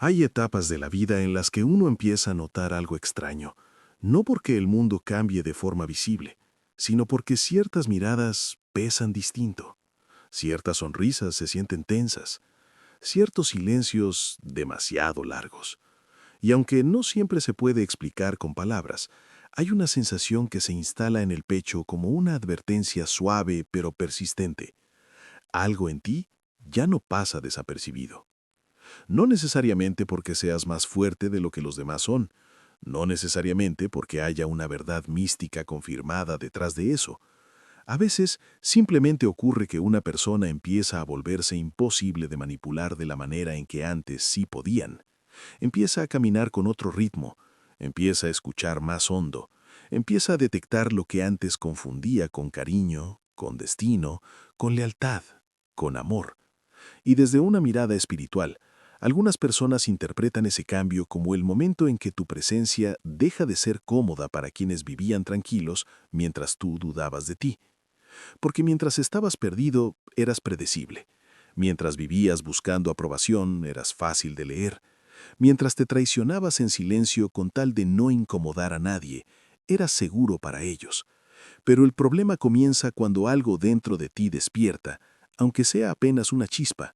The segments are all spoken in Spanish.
Hay etapas de la vida en las que uno empieza a notar algo extraño, no porque el mundo cambie de forma visible, sino porque ciertas miradas pesan distinto, ciertas sonrisas se sienten tensas, ciertos silencios demasiado largos. Y aunque no siempre se puede explicar con palabras, hay una sensación que se instala en el pecho como una advertencia suave pero persistente. Algo en ti ya no pasa desapercibido. No necesariamente porque seas más fuerte de lo que los demás son, no necesariamente porque haya una verdad mística confirmada detrás de eso. A veces simplemente ocurre que una persona empieza a volverse imposible de manipular de la manera en que antes sí podían. Empieza a caminar con otro ritmo, empieza a escuchar más hondo, empieza a detectar lo que antes confundía con cariño, con destino, con lealtad, con amor. Y desde una mirada espiritual, algunas personas interpretan ese cambio como el momento en que tu presencia deja de ser cómoda para quienes vivían tranquilos mientras tú dudabas de ti. Porque mientras estabas perdido, eras predecible. Mientras vivías buscando aprobación, eras fácil de leer. Mientras te traicionabas en silencio con tal de no incomodar a nadie, eras seguro para ellos. Pero el problema comienza cuando algo dentro de ti despierta, aunque sea apenas una chispa,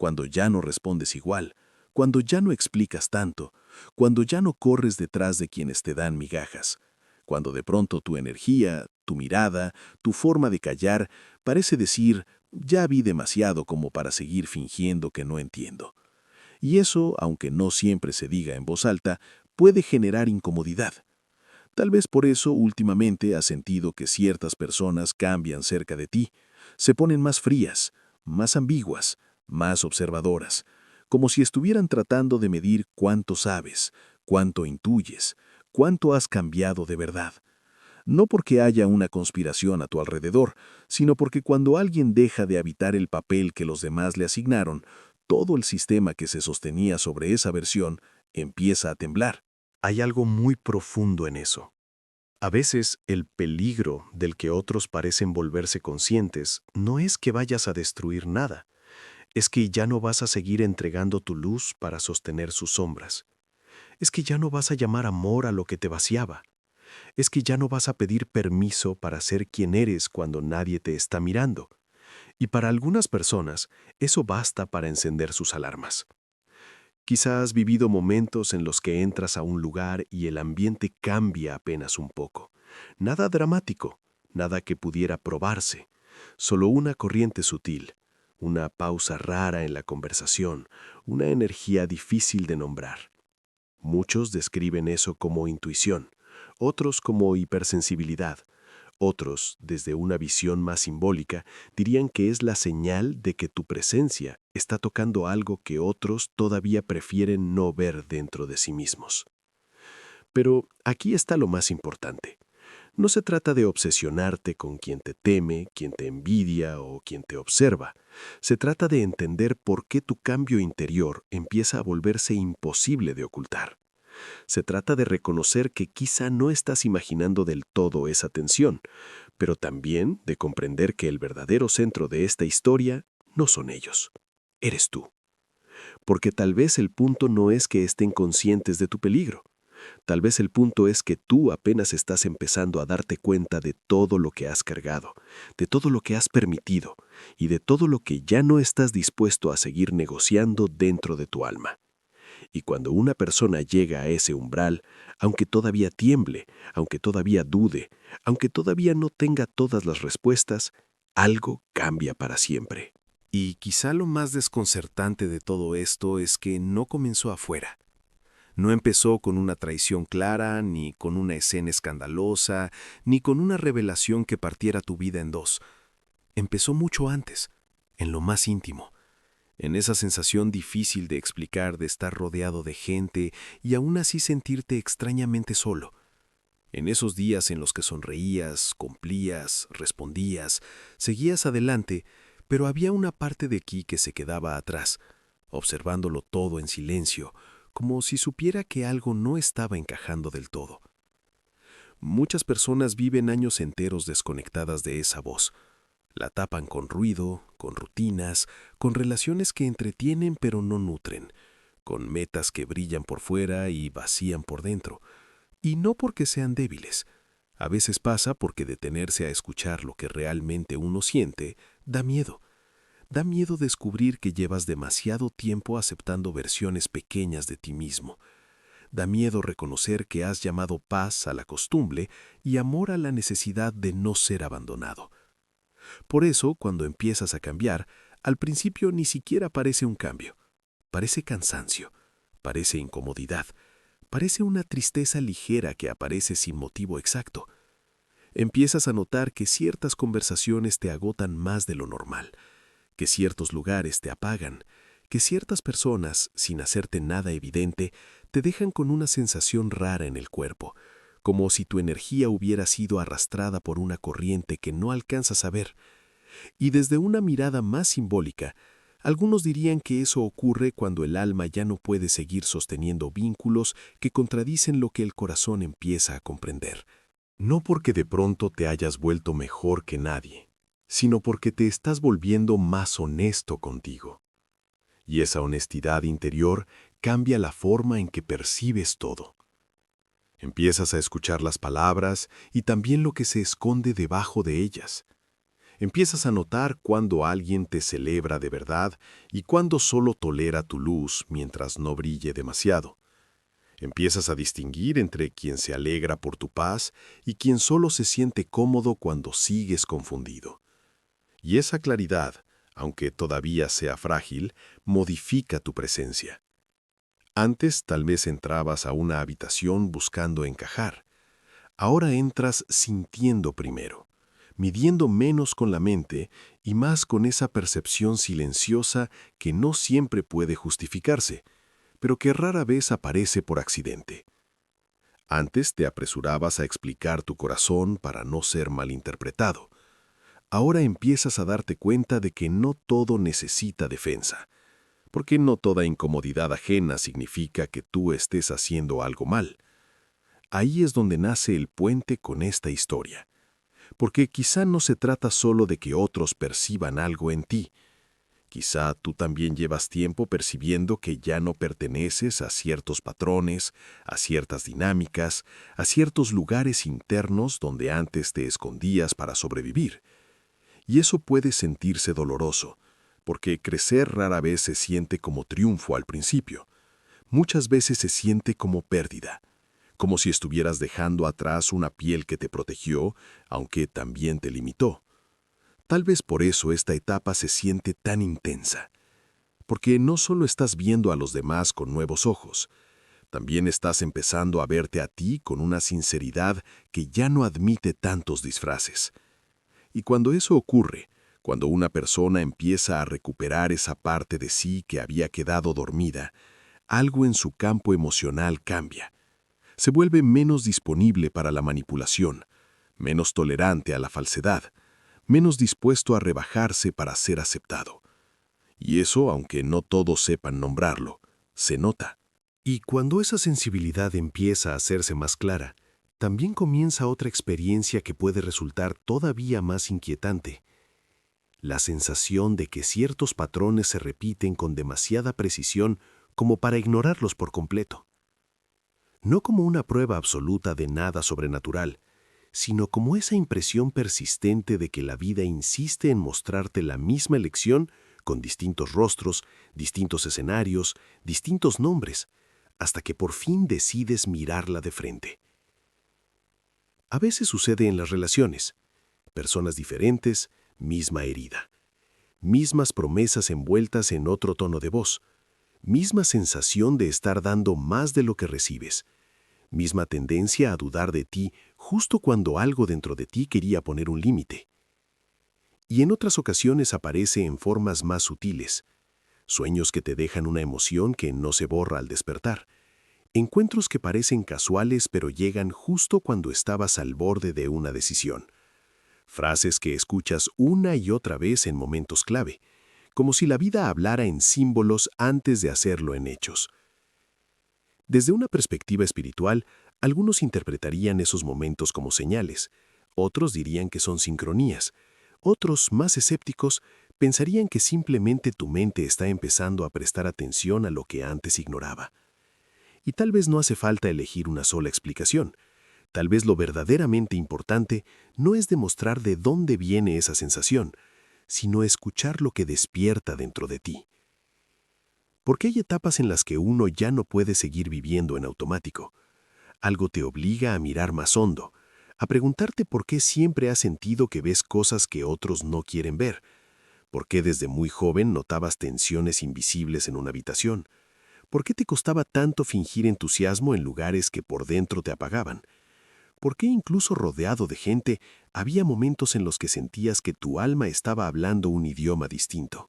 cuando ya no respondes igual, cuando ya no explicas tanto, cuando ya no corres detrás de quienes te dan migajas, cuando de pronto tu energía, tu mirada, tu forma de callar parece decir, ya vi demasiado como para seguir fingiendo que no entiendo. Y eso, aunque no siempre se diga en voz alta, puede generar incomodidad. Tal vez por eso últimamente has sentido que ciertas personas cambian cerca de ti, se ponen más frías, más ambiguas, más observadoras, como si estuvieran tratando de medir cuánto sabes, cuánto intuyes, cuánto has cambiado de verdad. No porque haya una conspiración a tu alrededor, sino porque cuando alguien deja de habitar el papel que los demás le asignaron, todo el sistema que se sostenía sobre esa versión empieza a temblar. Hay algo muy profundo en eso. A veces el peligro del que otros parecen volverse conscientes no es que vayas a destruir nada, es que ya no vas a seguir entregando tu luz para sostener sus sombras. Es que ya no vas a llamar amor a lo que te vaciaba. Es que ya no vas a pedir permiso para ser quien eres cuando nadie te está mirando. Y para algunas personas, eso basta para encender sus alarmas. Quizás has vivido momentos en los que entras a un lugar y el ambiente cambia apenas un poco. Nada dramático, nada que pudiera probarse, solo una corriente sutil, una pausa rara en la conversación, una energía difícil de nombrar. Muchos describen eso como intuición, otros como hipersensibilidad, otros, desde una visión más simbólica, dirían que es la señal de que tu presencia está tocando algo que otros todavía prefieren no ver dentro de sí mismos. Pero aquí está lo más importante. No se trata de obsesionarte con quien te teme, quien te envidia o quien te observa. Se trata de entender por qué tu cambio interior empieza a volverse imposible de ocultar. Se trata de reconocer que quizá no estás imaginando del todo esa tensión, pero también de comprender que el verdadero centro de esta historia no son ellos, eres tú. Porque tal vez el punto no es que estén conscientes de tu peligro. Tal vez el punto es que tú apenas estás empezando a darte cuenta de todo lo que has cargado, de todo lo que has permitido y de todo lo que ya no estás dispuesto a seguir negociando dentro de tu alma. Y cuando una persona llega a ese umbral, aunque todavía tiemble, aunque todavía dude, aunque todavía no tenga todas las respuestas, algo cambia para siempre. Y quizá lo más desconcertante de todo esto es que no comenzó afuera. No empezó con una traición clara, ni con una escena escandalosa, ni con una revelación que partiera tu vida en dos. Empezó mucho antes, en lo más íntimo, en esa sensación difícil de explicar de estar rodeado de gente y aún así sentirte extrañamente solo. En esos días en los que sonreías, cumplías, respondías, seguías adelante, pero había una parte de ti que se quedaba atrás, observándolo todo en silencio, como si supiera que algo no estaba encajando del todo. Muchas personas viven años enteros desconectadas de esa voz. La tapan con ruido, con rutinas, con relaciones que entretienen pero no nutren, con metas que brillan por fuera y vacían por dentro. Y no porque sean débiles. A veces pasa porque detenerse a escuchar lo que realmente uno siente da miedo. Da miedo descubrir que llevas demasiado tiempo aceptando versiones pequeñas de ti mismo. Da miedo reconocer que has llamado paz a la costumbre y amor a la necesidad de no ser abandonado. Por eso, cuando empiezas a cambiar, al principio ni siquiera parece un cambio. Parece cansancio, parece incomodidad, parece una tristeza ligera que aparece sin motivo exacto. Empiezas a notar que ciertas conversaciones te agotan más de lo normal, que ciertos lugares te apagan, que ciertas personas, sin hacerte nada evidente, te dejan con una sensación rara en el cuerpo, como si tu energía hubiera sido arrastrada por una corriente que no alcanzas a ver. Y desde una mirada más simbólica, algunos dirían que eso ocurre cuando el alma ya no puede seguir sosteniendo vínculos que contradicen lo que el corazón empieza a comprender. No porque de pronto te hayas vuelto mejor que nadie, sino porque te estás volviendo más honesto contigo. Y esa honestidad interior cambia la forma en que percibes todo. Empiezas a escuchar las palabras y también lo que se esconde debajo de ellas. Empiezas a notar cuando alguien te celebra de verdad y cuando solo tolera tu luz mientras no brille demasiado. Empiezas a distinguir entre quien se alegra por tu paz y quien solo se siente cómodo cuando sigues confundido. Y esa claridad, aunque todavía sea frágil, modifica tu presencia. Antes tal vez entrabas a una habitación buscando encajar. Ahora entras sintiendo primero, midiendo menos con la mente y más con esa percepción silenciosa que no siempre puede justificarse, pero que rara vez aparece por accidente. Antes te apresurabas a explicar tu corazón para no ser malinterpretado. Ahora empiezas a darte cuenta de que no todo necesita defensa, porque no toda incomodidad ajena significa que tú estés haciendo algo mal. Ahí es donde nace el puente con esta historia, porque quizá no se trata solo de que otros perciban algo en ti. Quizá tú también llevas tiempo percibiendo que ya no perteneces a ciertos patrones, a ciertas dinámicas, a ciertos lugares internos donde antes te escondías para sobrevivir. Y eso puede sentirse doloroso, porque crecer rara vez se siente como triunfo al principio. Muchas veces se siente como pérdida, como si estuvieras dejando atrás una piel que te protegió, aunque también te limitó. Tal vez por eso esta etapa se siente tan intensa, porque no solo estás viendo a los demás con nuevos ojos, también estás empezando a verte a ti con una sinceridad que ya no admite tantos disfraces. Y cuando eso ocurre, cuando una persona empieza a recuperar esa parte de sí que había quedado dormida, algo en su campo emocional cambia. Se vuelve menos disponible para la manipulación, menos tolerante a la falsedad, menos dispuesto a rebajarse para ser aceptado. Y eso, aunque no todos sepan nombrarlo, se nota. Y cuando esa sensibilidad empieza a hacerse más clara, también comienza otra experiencia que puede resultar todavía más inquietante. La sensación de que ciertos patrones se repiten con demasiada precisión como para ignorarlos por completo. No como una prueba absoluta de nada sobrenatural, sino como esa impresión persistente de que la vida insiste en mostrarte la misma lección con distintos rostros, distintos escenarios, distintos nombres, hasta que por fin decides mirarla de frente. A veces sucede en las relaciones. Personas diferentes, misma herida. Mismas promesas envueltas en otro tono de voz. Misma sensación de estar dando más de lo que recibes. Misma tendencia a dudar de ti justo cuando algo dentro de ti quería poner un límite. Y en otras ocasiones aparece en formas más sutiles. Sueños que te dejan una emoción que no se borra al despertar. Encuentros que parecen casuales pero llegan justo cuando estabas al borde de una decisión. Frases que escuchas una y otra vez en momentos clave, como si la vida hablara en símbolos antes de hacerlo en hechos. Desde una perspectiva espiritual, algunos interpretarían esos momentos como señales, otros dirían que son sincronías, Otros, más escépticos, pensarían que simplemente tu mente está empezando a prestar atención a lo que antes ignoraba. Y tal vez no hace falta elegir una sola explicación. Tal vez lo verdaderamente importante no es demostrar de dónde viene esa sensación, sino escuchar lo que despierta dentro de ti. Porque hay etapas en las que uno ya no puede seguir viviendo en automático. Algo te obliga a mirar más hondo, a preguntarte por qué siempre has sentido que ves cosas que otros no quieren ver, por qué desde muy joven notabas tensiones invisibles en una habitación, por qué te costaba tanto fingir entusiasmo en lugares que por dentro te apagaban, por qué incluso rodeado de gente había momentos en los que sentías que tu alma estaba hablando un idioma distinto.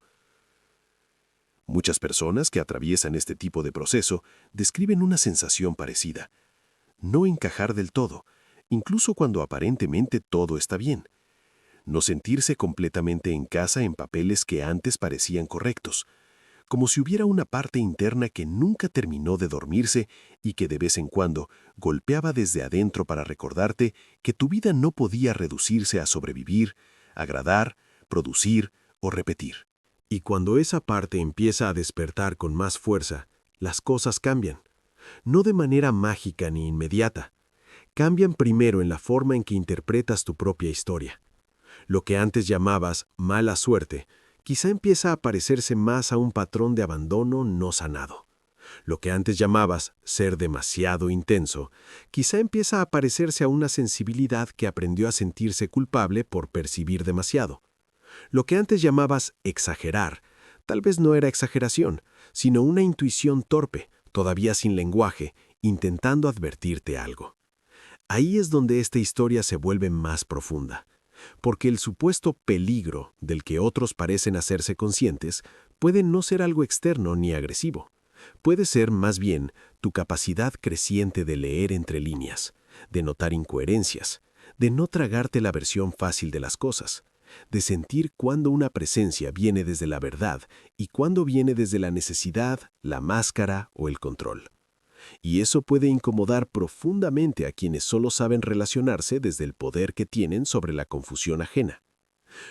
Muchas personas que atraviesan este tipo de proceso describen una sensación parecida. No encajar del todo, incluso cuando aparentemente todo está bien. No sentirse completamente en casa en papeles que antes parecían correctos, como si hubiera una parte interna que nunca terminó de dormirse y que de vez en cuando golpeaba desde adentro para recordarte que tu vida no podía reducirse a sobrevivir, agradar, producir o repetir. Y cuando esa parte empieza a despertar con más fuerza, las cosas cambian. No de manera mágica ni inmediata. Cambian primero en la forma en que interpretas tu propia historia. Lo que antes llamabas mala suerte, quizá empieza a parecerse más a un patrón de abandono no sanado. Lo que antes llamabas ser demasiado intenso, quizá empieza a parecerse a una sensibilidad que aprendió a sentirse culpable por percibir demasiado. Lo que antes llamabas exagerar, tal vez no era exageración, sino una intuición torpe, todavía sin lenguaje, intentando advertirte algo. Ahí es donde esta historia se vuelve más profunda, porque el supuesto peligro del que otros parecen hacerse conscientes puede no ser algo externo ni agresivo. Puede ser, más bien, tu capacidad creciente de leer entre líneas, de notar incoherencias, de no tragarte la versión fácil de las cosas, de sentir cuándo una presencia viene desde la verdad y cuándo viene desde la necesidad, la máscara o el control. Y eso puede incomodar profundamente a quienes solo saben relacionarse desde el poder que tienen sobre la confusión ajena.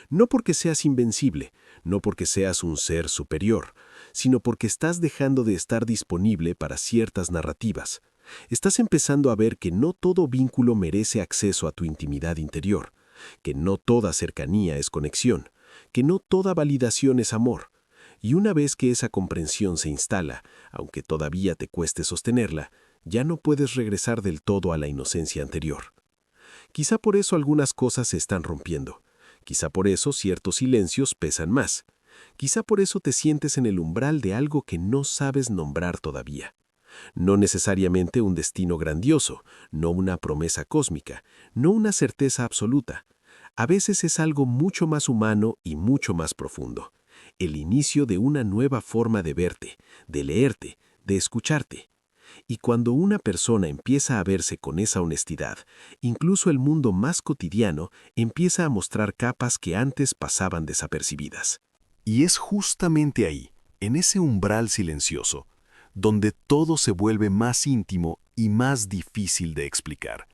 No porque seas invencible, no porque seas un ser superior, sino porque estás dejando de estar disponible para ciertas narrativas. Estás empezando a ver que no todo vínculo merece acceso a tu intimidad interior, que no toda cercanía es conexión, que no toda validación es amor. Y una vez que esa comprensión se instala, aunque todavía te cueste sostenerla, ya no puedes regresar del todo a la inocencia anterior. Quizá por eso algunas cosas se están rompiendo. Quizá por eso ciertos silencios pesan más. Quizá por eso te sientes en el umbral de algo que no sabes nombrar todavía. No necesariamente un destino grandioso, no una promesa cósmica, no una certeza absoluta. A veces es algo mucho más humano y mucho más profundo. El inicio de una nueva forma de verte, de leerte, de escucharte. Y cuando una persona empieza a verse con esa honestidad, incluso el mundo más cotidiano empieza a mostrar capas que antes pasaban desapercibidas. Y es justamente ahí, en ese umbral silencioso, donde todo se vuelve más íntimo y más difícil de explicar.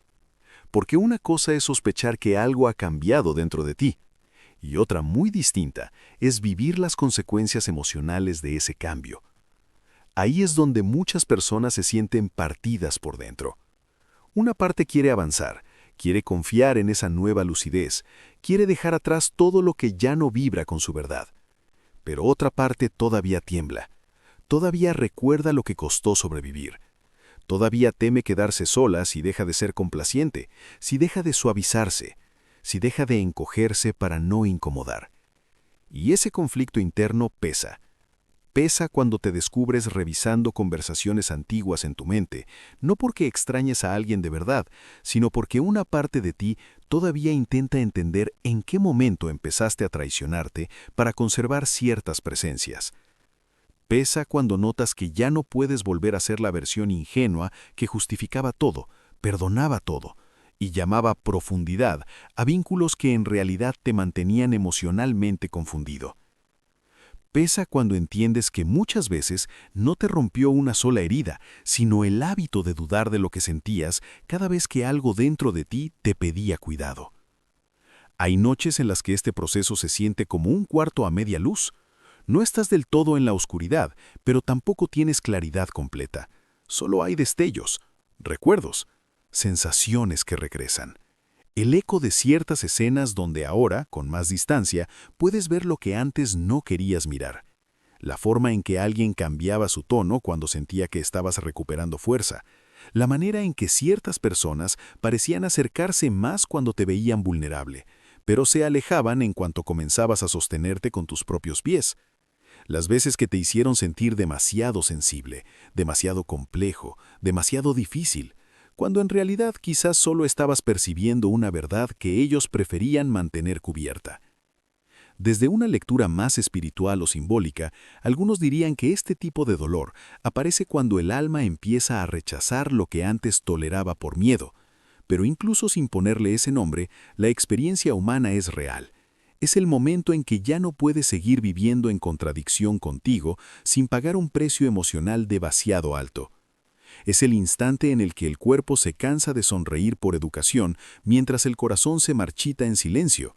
Porque una cosa es sospechar que algo ha cambiado dentro de ti, y otra muy distinta es vivir las consecuencias emocionales de ese cambio. Ahí es donde muchas personas se sienten partidas por dentro. Una parte quiere avanzar, quiere confiar en esa nueva lucidez, quiere dejar atrás todo lo que ya no vibra con su verdad. Pero otra parte todavía tiembla, todavía recuerda lo que costó sobrevivir. Todavía teme quedarse sola si deja de ser complaciente, si deja de suavizarse, si deja de encogerse para no incomodar. Y ese conflicto interno pesa. Pesa cuando te descubres revisando conversaciones antiguas en tu mente, no porque extrañes a alguien de verdad, sino porque una parte de ti todavía intenta entender en qué momento empezaste a traicionarte para conservar ciertas presencias. Pesa cuando notas que ya no puedes volver a ser la versión ingenua que justificaba todo, perdonaba todo, y llamaba profundidad a vínculos que en realidad te mantenían emocionalmente confundido. Pesa cuando entiendes que muchas veces no te rompió una sola herida, sino el hábito de dudar de lo que sentías cada vez que algo dentro de ti te pedía cuidado. Hay noches en las que este proceso se siente como un cuarto a media luz. No estás del todo en la oscuridad, pero tampoco tienes claridad completa. Solo hay destellos, recuerdos, sensaciones que regresan. El eco de ciertas escenas donde ahora, con más distancia, puedes ver lo que antes no querías mirar. La forma en que alguien cambiaba su tono cuando sentía que estabas recuperando fuerza. La manera en que ciertas personas parecían acercarse más cuando te veían vulnerable, pero se alejaban en cuanto comenzabas a sostenerte con tus propios pies. Las veces que te hicieron sentir demasiado sensible, demasiado complejo, demasiado difícil, cuando en realidad quizás solo estabas percibiendo una verdad que ellos preferían mantener cubierta. Desde una lectura más espiritual o simbólica, algunos dirían que este tipo de dolor aparece cuando el alma empieza a rechazar lo que antes toleraba por miedo. Pero incluso sin ponerle ese nombre, la experiencia humana es real. Es el momento en que ya no puedes seguir viviendo en contradicción contigo sin pagar un precio emocional demasiado alto. Es el instante en el que el cuerpo se cansa de sonreír por educación mientras el corazón se marchita en silencio.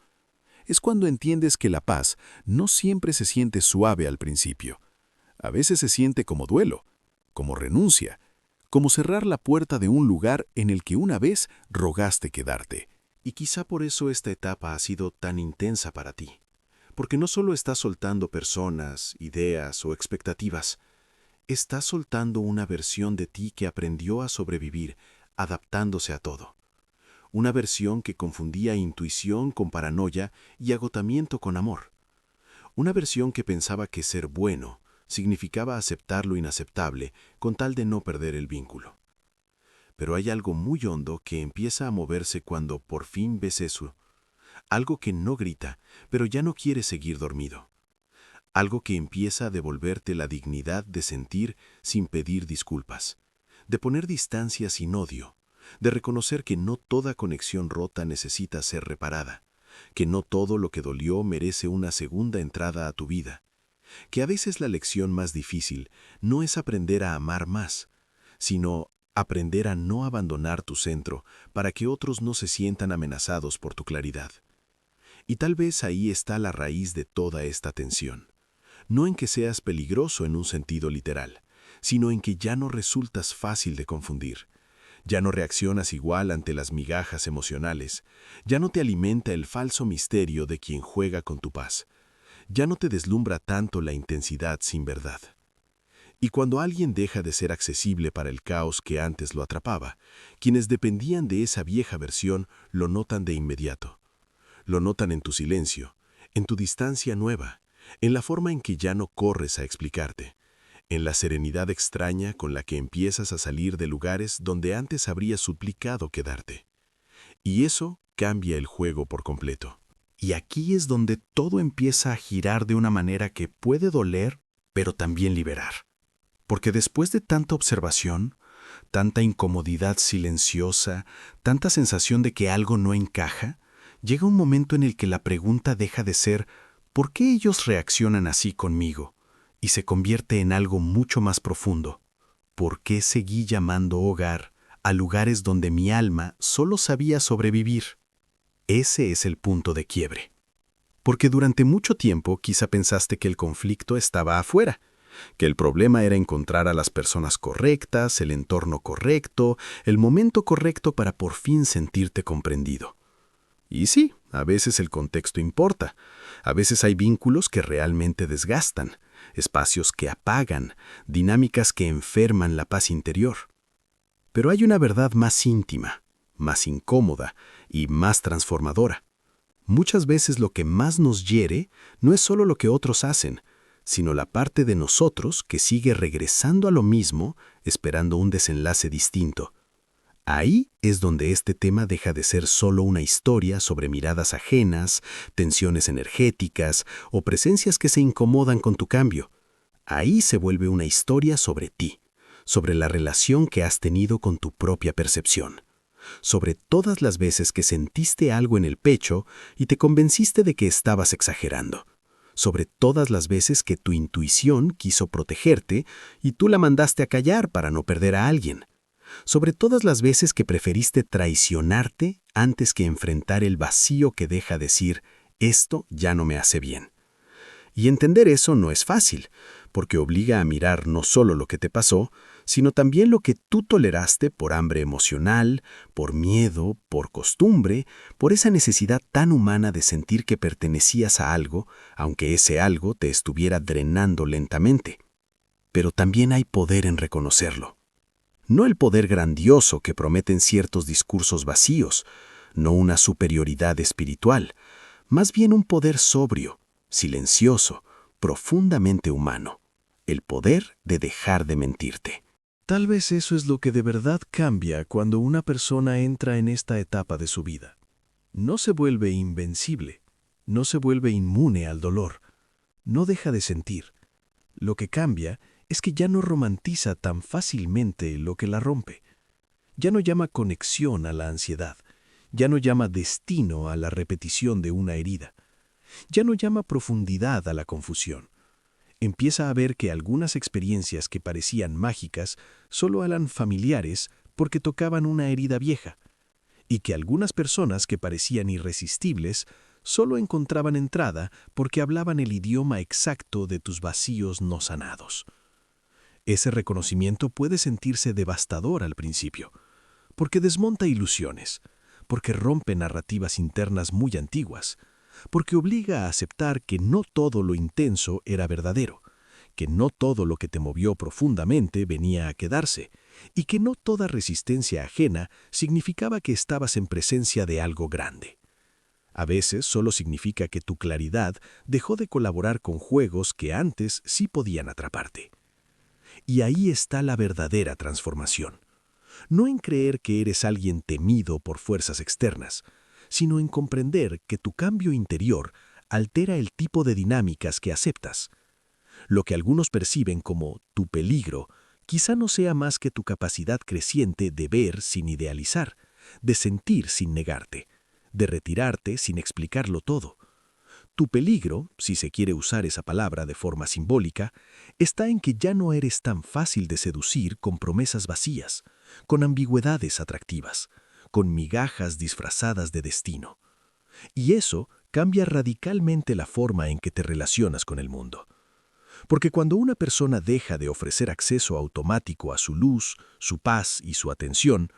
Es cuando entiendes que la paz no siempre se siente suave al principio. A veces se siente como duelo, como renuncia, como cerrar la puerta de un lugar en el que una vez rogaste quedarte. Y quizá por eso esta etapa ha sido tan intensa para ti. Porque no solo estás soltando personas, ideas o expectativas, estás soltando una versión de ti que aprendió a sobrevivir, adaptándose a todo. Una versión que confundía intuición con paranoia y agotamiento con amor. Una versión que pensaba que ser bueno significaba aceptar lo inaceptable con tal de no perder el vínculo. Pero hay algo muy hondo que empieza a moverse cuando por fin ves eso. Algo que no grita, pero ya no quiere seguir dormido. Algo que empieza a devolverte la dignidad de sentir sin pedir disculpas, de poner distancia sin odio, de reconocer que no toda conexión rota necesita ser reparada, que no todo lo que dolió merece una segunda entrada a tu vida, que a veces la lección más difícil no es aprender a amar más, sino aprender a no abandonar tu centro para que otros no se sientan amenazados por tu claridad. Y tal vez ahí está la raíz de toda esta tensión. No en que seas peligroso en un sentido literal, sino en que ya no resultas fácil de confundir. Ya no reaccionas igual ante las migajas emocionales, ya no te alimenta el falso misterio de quien juega con tu paz, ya no te deslumbra tanto la intensidad sin verdad. Y cuando alguien deja de ser accesible para el caos que antes lo atrapaba, quienes dependían de esa vieja versión lo notan de inmediato. Lo notan en tu silencio, en tu distancia nueva, en la forma en que ya no corres a explicarte, en la serenidad extraña con la que empiezas a salir de lugares donde antes habrías suplicado quedarte. Y eso cambia el juego por completo. Y aquí es donde todo empieza a girar de una manera que puede doler, pero también liberar. Porque después de tanta observación, tanta incomodidad silenciosa, tanta sensación de que algo no encaja, llega un momento en el que la pregunta deja de ser ¿por qué ellos reaccionan así conmigo? Y se convierte en algo mucho más profundo. ¿Por qué seguí llamando hogar a lugares donde mi alma solo sabía sobrevivir? Ese es el punto de quiebre. Porque durante mucho tiempo quizá pensaste que el conflicto estaba afuera, que el problema era encontrar a las personas correctas, el entorno correcto, el momento correcto para por fin sentirte comprendido. Y sí, a veces el contexto importa. A veces hay vínculos que realmente desgastan, espacios que apagan, dinámicas que enferman la paz interior. Pero hay una verdad más íntima, más incómoda y más transformadora. Muchas veces lo que más nos hiere no es solo lo que otros hacen, sino la parte de nosotros que sigue regresando a lo mismo, esperando un desenlace distinto. Ahí es donde este tema deja de ser solo una historia sobre miradas ajenas, tensiones energéticas o presencias que se incomodan con tu cambio. Ahí se vuelve una historia sobre ti, sobre la relación que has tenido con tu propia percepción, sobre todas las veces que sentiste algo en el pecho y te convenciste de que estabas exagerando, sobre todas las veces que tu intuición quiso protegerte y tú la mandaste a callar para no perder a alguien, sobre todas las veces que preferiste traicionarte antes que enfrentar el vacío que deja decir, esto ya no me hace bien. Y entender eso no es fácil, porque obliga a mirar no solo lo que te pasó, sino también lo que tú toleraste por hambre emocional, por miedo, por costumbre, por esa necesidad tan humana de sentir que pertenecías a algo, aunque ese algo te estuviera drenando lentamente. Pero también hay poder en reconocerlo. No el poder grandioso que prometen ciertos discursos vacíos, no una superioridad espiritual, más bien un poder sobrio, silencioso, profundamente humano, el poder de dejar de mentirte. Tal vez eso es lo que de verdad cambia cuando una persona entra en esta etapa de su vida. No se vuelve invencible, no se vuelve inmune al dolor, no deja de sentir. Lo que cambia es que ya no romantiza tan fácilmente lo que la rompe. Ya no llama conexión a la ansiedad, ya no llama destino a la repetición de una herida, ya no llama profundidad a la confusión. Empieza a ver que algunas experiencias que parecían mágicas solo eran familiares porque tocaban una herida vieja, y que algunas personas que parecían irresistibles solo encontraban entrada porque hablaban el idioma exacto de tus vacíos no sanados. Ese reconocimiento puede sentirse devastador al principio, porque desmonta ilusiones, porque rompe narrativas internas muy antiguas, porque obliga a aceptar que no todo lo intenso era verdadero, que no todo lo que te movió profundamente venía a quedarse, y que no toda resistencia ajena significaba que estabas en presencia de algo grande. A veces solo significa que tu claridad dejó de colaborar con juegos que antes sí podían atraparte. Y ahí está la verdadera transformación. No en creer que eres alguien temido por fuerzas externas, sino en comprender que tu cambio interior altera el tipo de dinámicas que aceptas. Lo que algunos perciben como tu peligro, quizá no sea más que tu capacidad creciente de ver sin idealizar, de sentir sin negarte, de retirarte sin explicarlo todo. Tu peligro, si se quiere usar esa palabra de forma simbólica, está en que ya no eres tan fácil de seducir con promesas vacías, con ambigüedades atractivas, con migajas disfrazadas de destino. Y eso cambia radicalmente la forma en que te relacionas con el mundo. Porque cuando una persona deja de ofrecer acceso automático a su luz, su paz y su atención,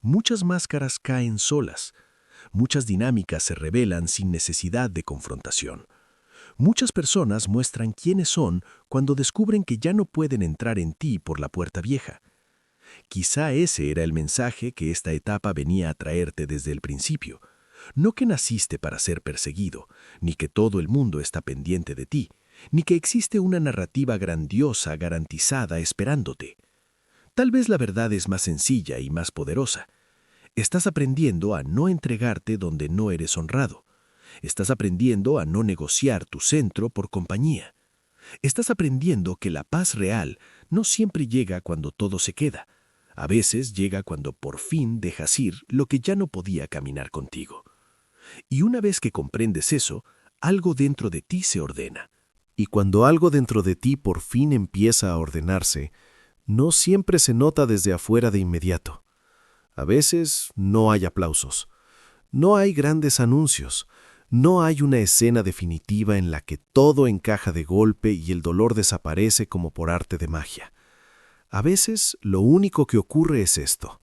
muchas máscaras caen solas, muchas dinámicas se revelan sin necesidad de confrontación. Muchas personas muestran quiénes son cuando descubren que ya no pueden entrar en ti por la puerta vieja. Quizá ese era el mensaje que esta etapa venía a traerte desde el principio. No que naciste para ser perseguido, ni que todo el mundo está pendiente de ti, ni que existe una narrativa grandiosa garantizada esperándote. Tal vez la verdad es más sencilla y más poderosa. Estás aprendiendo a no entregarte donde no eres honrado. Estás aprendiendo a no negociar tu centro por compañía. Estás aprendiendo que la paz real no siempre llega cuando todo se queda. A veces llega cuando por fin dejas ir lo que ya no podía caminar contigo. Y una vez que comprendes eso, algo dentro de ti se ordena. Y cuando algo dentro de ti por fin empieza a ordenarse, no siempre se nota desde afuera de inmediato. A veces no hay aplausos, no hay grandes anuncios, no hay una escena definitiva en la que todo encaja de golpe y el dolor desaparece como por arte de magia. A veces lo único que ocurre es esto: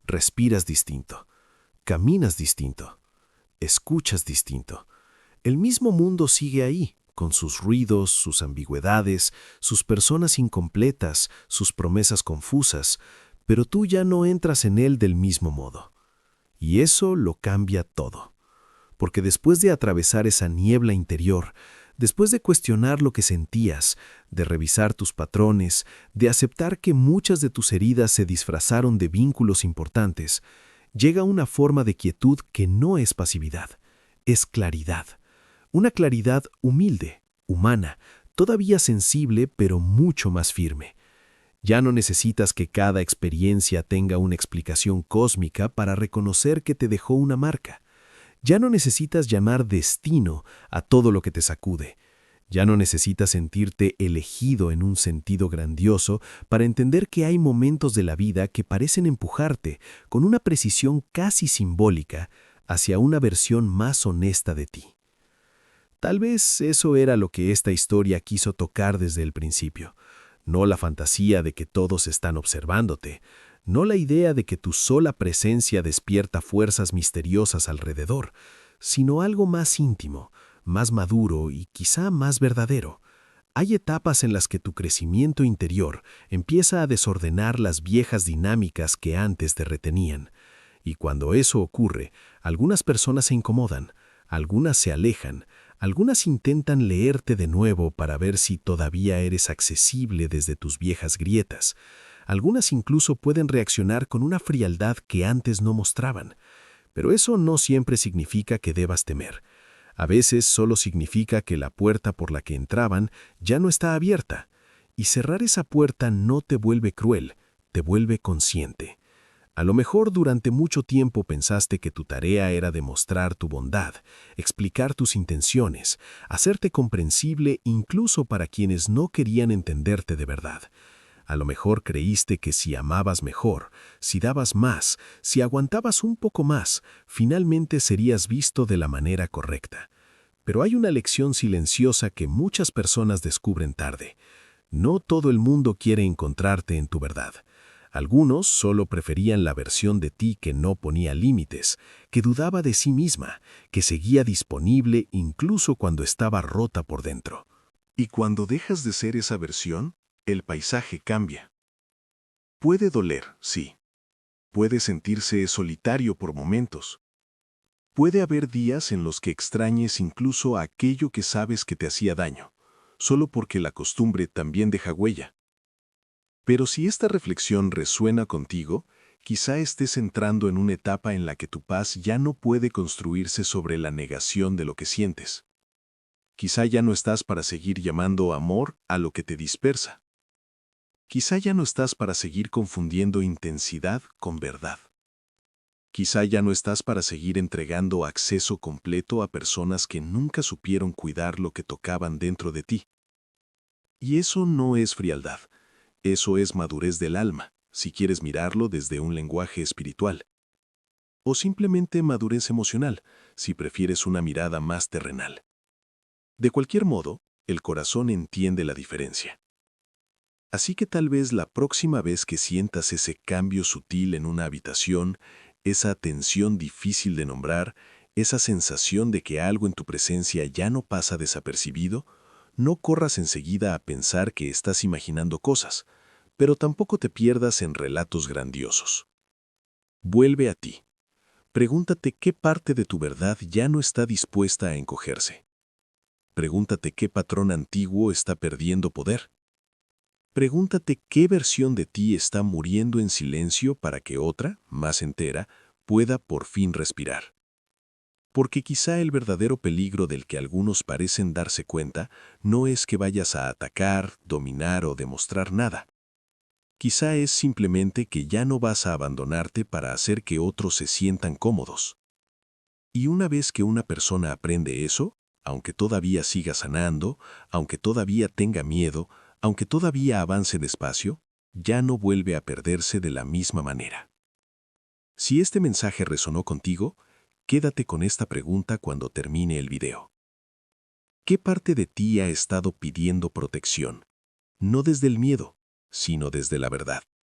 respiras distinto, caminas distinto, escuchas distinto. El mismo mundo sigue ahí, con sus ruidos, sus ambigüedades, sus personas incompletas, sus promesas confusas, pero tú ya no entras en él del mismo modo. Y eso lo cambia todo. Porque después de atravesar esa niebla interior, después de cuestionar lo que sentías, de revisar tus patrones, de aceptar que muchas de tus heridas se disfrazaron de vínculos importantes, llega una forma de quietud que no es pasividad, es claridad. Una claridad humilde, humana, todavía sensible, pero mucho más firme. Ya no necesitas que cada experiencia tenga una explicación cósmica para reconocer que te dejó una marca. Ya no necesitas llamar destino a todo lo que te sacude. Ya no necesitas sentirte elegido en un sentido grandioso para entender que hay momentos de la vida que parecen empujarte, con una precisión casi simbólica, hacia una versión más honesta de ti. Tal vez eso era lo que esta historia quiso tocar desde el principio. No la fantasía de que todos están observándote, no la idea de que tu sola presencia despierta fuerzas misteriosas alrededor, sino algo más íntimo, más maduro y quizá más verdadero. Hay etapas en las que tu crecimiento interior empieza a desordenar las viejas dinámicas que antes te retenían. Y cuando eso ocurre, algunas personas se incomodan, algunas se alejan, algunas intentan leerte de nuevo para ver si todavía eres accesible desde tus viejas grietas. Algunas incluso pueden reaccionar con una frialdad que antes no mostraban. Pero eso no siempre significa que debas temer. A veces solo significa que la puerta por la que entraban ya no está abierta. Y cerrar esa puerta no te vuelve cruel, te vuelve consciente. A lo mejor durante mucho tiempo pensaste que tu tarea era demostrar tu bondad, explicar tus intenciones, hacerte comprensible incluso para quienes no querían entenderte de verdad. A lo mejor creíste que si amabas mejor, si dabas más, si aguantabas un poco más, finalmente serías visto de la manera correcta. Pero hay una lección silenciosa que muchas personas descubren tarde. No todo el mundo quiere encontrarte en tu verdad. Algunos solo preferían la versión de ti que no ponía límites, que dudaba de sí misma, que seguía disponible incluso cuando estaba rota por dentro. Y cuando dejas de ser esa versión, el paisaje cambia. Puede doler, sí. Puede sentirse solitario por momentos. Puede haber días en los que extrañes incluso aquello que sabes que te hacía daño, solo porque la costumbre también deja huella. Pero si esta reflexión resuena contigo, quizá estés entrando en una etapa en la que tu paz ya no puede construirse sobre la negación de lo que sientes. Quizá ya no estás para seguir llamando amor a lo que te dispersa. Quizá ya no estás para seguir confundiendo intensidad con verdad. Quizá ya no estás para seguir entregando acceso completo a personas que nunca supieron cuidar lo que tocaban dentro de ti. Y eso no es frialdad. Eso es madurez del alma, si quieres mirarlo desde un lenguaje espiritual. O simplemente madurez emocional, si prefieres una mirada más terrenal. De cualquier modo, el corazón entiende la diferencia. Así que tal vez la próxima vez que sientas ese cambio sutil en una habitación, esa tensión difícil de nombrar, esa sensación de que algo en tu presencia ya no pasa desapercibido, no corras enseguida a pensar que estás imaginando cosas, pero tampoco te pierdas en relatos grandiosos. Vuelve a ti. Pregúntate qué parte de tu verdad ya no está dispuesta a encogerse. Pregúntate qué patrón antiguo está perdiendo poder. Pregúntate qué versión de ti está muriendo en silencio para que otra, más entera, pueda por fin respirar. Porque quizá el verdadero peligro del que algunos parecen darse cuenta no es que vayas a atacar, dominar o demostrar nada. Quizá es simplemente que ya no vas a abandonarte para hacer que otros se sientan cómodos. Y una vez que una persona aprende eso, aunque todavía siga sanando, aunque todavía tenga miedo, aunque todavía avance despacio, ya no vuelve a perderse de la misma manera. Si este mensaje resonó contigo, quédate con esta pregunta cuando termine el video. ¿Qué parte de ti ha estado pidiendo protección? No desde el miedo, sino desde la verdad.